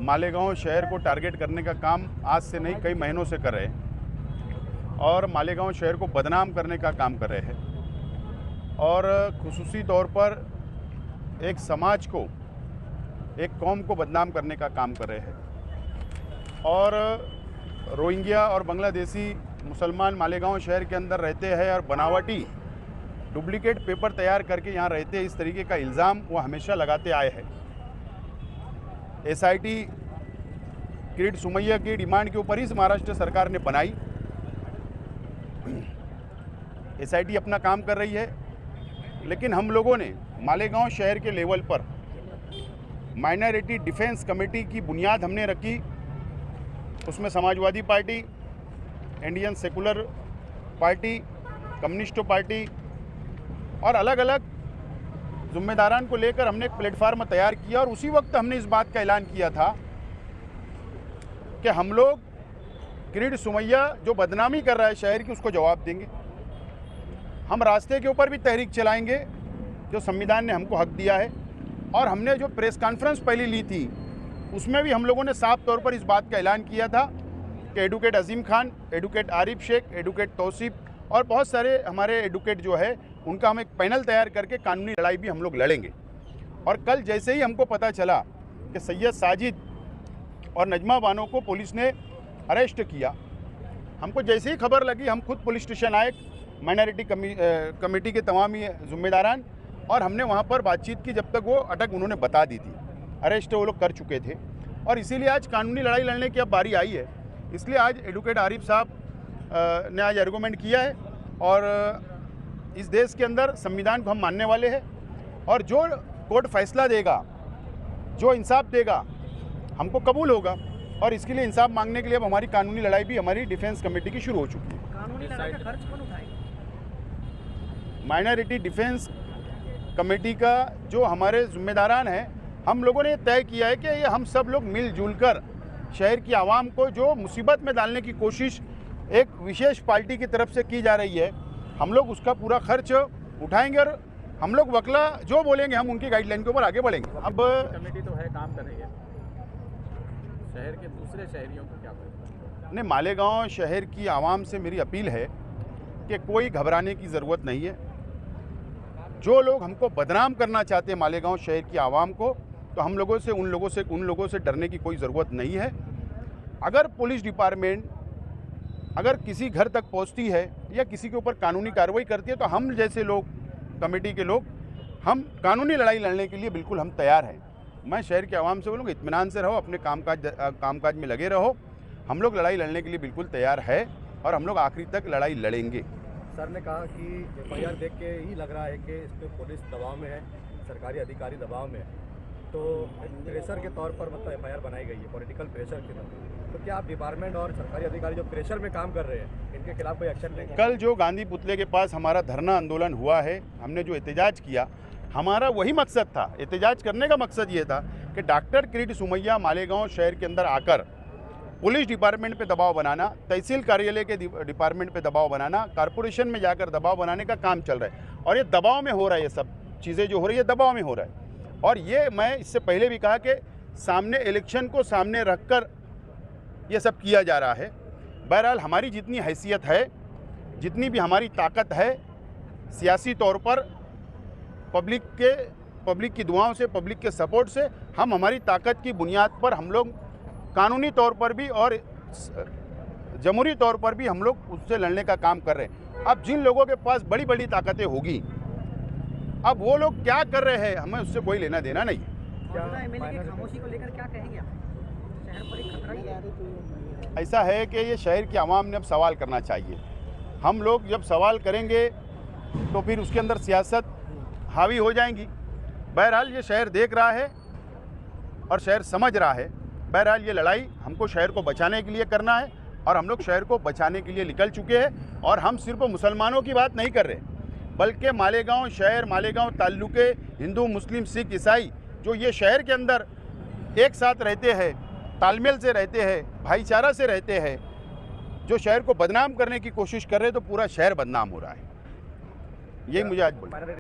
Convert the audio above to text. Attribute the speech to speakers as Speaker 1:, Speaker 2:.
Speaker 1: मालेगांव शहर को टारगेट करने का काम आज से नहीं कई महीनों से कर रहे हैं और मालेगांव शहर को बदनाम करने का काम कर रहे हैं और खुसूसी तौर पर एक समाज को, एक कौम को बदनाम करने का काम कर रहे हैं। और रोहिंग्या और बांग्लादेशी मुसलमान मालेगांव शहर के अंदर रहते हैं और बनावटी डुप्लीकेट पेपर तैयार करके यहाँ रहते हैं, इस तरीके का इल्ज़ाम वो हमेशा लगाते आए हैं। एसआईटी किरीट सोमैया की डिमांड के ऊपर ही महाराष्ट्र सरकार ने बनाई। एसआईटी अपना काम कर रही है, लेकिन हम लोगों ने मालेगांव शहर के लेवल पर माइनॉरिटी डिफेंस कमेटी की बुनियाद हमने रखी। उसमें Samajwadi party, Indian secular party, communist party और अलग अलग जिम्मेदारान को लेकर हमने एक प्लेटफार्म तैयार किया और उसी वक्त हमने इस बात का ऐलान किया था कि हम लोग किरीट सोमैया जो बदनामी कर रहा है शहर की, उसको जवाब देंगे। हम रास्ते के ऊपर भी तहरीक चलाएंगे जो संविधान ने हमको हक दिया है। और हमने जो प्रेस कॉन्फ्रेंस पहले ली थी उसमें भी हम लोगों ने साफ तौर पर इस बात का ऐलान किया था कि एडवोकेट अजीम खान, एडवोकेट आरिफ शेख, एडवोकेट तौसीफ और बहुत सारे हमारे एडवोकेट जो है उनका हम एक पैनल तैयार करके कानूनी लड़ाई भी हम लोग लड़ेंगे। और कल जैसे ही हमको पता चला कि सैयद साजिद और नजमा बानो को पुलिस ने अरेस्ट किया, हमको जैसे ही खबर लगी हम खुद पुलिस स्टेशन आए, माइनॉरिटी कमेटी के तमाम ही जिम्मेदारान, और हमने वहाँ पर बातचीत की जब तक वो अटक उन्होंने बता दी थी। अरेस्ट वो लोग कर चुके थे और इसीलिए आज कानूनी लड़ाई लड़ने की अब बारी आई है। इसलिए आज एडवोकेट आरिफ साहब ने आज आर्गूमेंट किया है और इस देश के अंदर संविधान को हम मानने वाले हैं और जो कोर्ट फैसला देगा, जो इंसाफ देगा, हमको कबूल होगा। और इसके लिए इंसाफ मांगने के लिए अब हमारी कानूनी लड़ाई भी हमारी डिफेंस कमेटी की शुरू हो चुकी है।
Speaker 2: कानूनी लड़ाई का खर्च कौन उठाएगा?
Speaker 1: माइनॉरिटी डिफेंस कमेटी का जो हमारे जिम्मेदारान हैं, हम लोगों ने तय किया है कि ये हम सब लोग मिलजुल कर शहर की आवाम को जो मुसीबत में डालने की कोशिश एक विशेष पार्टी की तरफ से की जा रही है, हम लोग उसका पूरा खर्च उठाएंगे और हम लोग वकला जो बोलेंगे हम उनकी गाइडलाइन के ऊपर आगे बढ़ेंगे। अब
Speaker 2: कमेटी तो है, काम कर रही है, शहर के दूसरे शहरियों को क्या करें?
Speaker 1: नहीं, मालेगांव शहर की आवाम से मेरी अपील है कि कोई घबराने की ज़रूरत नहीं है। जो लोग हमको बदनाम करना चाहते हैं मालेगांव शहर की आवाम को, तो हम लोगों से उन लोगों से डरने की कोई ज़रूरत नहीं है। अगर पुलिस डिपार्टमेंट अगर किसी घर तक पहुंचती है या किसी के ऊपर कानूनी कार्रवाई करती है, तो हम जैसे लोग, कमेटी के लोग, हम कानूनी लड़ाई लड़ने के लिए बिल्कुल हम तैयार हैं। मैं शहर के आवाम से बोलूँगा, इत्मीनान से रहो, अपने कामकाज में लगे रहो। हम लोग लड़ाई लड़ने के लिए बिल्कुल तैयार है और हम लोग आखिरी तक लड़ाई लड़ेंगे।
Speaker 3: सर ने कहा कि एफआईआर देख के ही लग रहा है कि इस पर पुलिस दबाव में है, सरकारी अधिकारी दबाव में है, तो प्रेशर के तौर पर मतलब एफआईआर बनाई गई है, पॉलिटिकल प्रेशर के तौर। तो क्या आप डिपार्टमेंट और सरकारी अधिकारी जो प्रेशर में काम कर रहे हैं, इनके खिलाफ कोई एक्शन लेंगे?
Speaker 1: कल जो गांधी पुतले के पास हमारा धरना आंदोलन हुआ है, हमने जो एहतजाज किया, हमारा वही मकसद था। एहतजाज करने का मकसद ये था कि डॉक्टर किरीट सोमैया मालेगांव शहर के अंदर आकर पुलिस डिपार्टमेंट पे दबाव बनाना, तहसील कार्यालय के डिपार्टमेंट पे दबाव बनाना, कारपोरेशन में जाकर दबाव बनाने का काम चल रहा है। और ये दबाव में हो रहा है, ये सब चीज़ें जो हो रही है दबाव में हो रहा है। और ये मैं इससे पहले भी कहा कि सामने इलेक्शन को सामने रखकर ये सब किया जा रहा है। बहरहाल हमारी जितनी हैसियत है, जितनी भी हमारी ताकत है सियासी तौर पर, पब्लिक की दुआओं से, पब्लिक के सपोर्ट से, हम हमारी ताकत की बुनियाद पर हम लोग कानूनी तौर पर भी और जमहूरी तौर पर भी हम लोग उससे लड़ने का काम कर रहे हैं। अब जिन लोगों के पास बड़ी बड़ी ताकतें होगी, अब वो लोग क्या कर रहे हैं हमें उससे कोई लेना देना नहीं।
Speaker 2: एमएलए की खामोशी को लेकर क्या कहेंगे आप? शहर पर एक खतरा ही है।
Speaker 1: ऐसा है कि ये शहर की आवाम ने अब सवाल करना चाहिए। हम लोग जब सवाल करेंगे तो फिर उसके अंदर सियासत हावी हो जाएंगी। बहरहाल ये शहर देख रहा है और शहर समझ रहा है। बहरहाल ये लड़ाई हमको शहर को बचाने के लिए करना है और हम लोग शहर को बचाने के लिए निकल चुके हैं। और हम सिर्फ मुसलमानों की बात नहीं कर रहे, बल्कि मालेगांव शहर, मालेगांव ताल्लुके हिंदू, मुस्लिम, सिख, ईसाई जो ये शहर के अंदर एक साथ रहते हैं, तालमेल से रहते हैं, भाईचारा से रहते हैं, जो शहर को बदनाम करने की कोशिश कर रहे हैं, तो पूरा शहर बदनाम हो रहा है। यही मुझे आज बोलना है।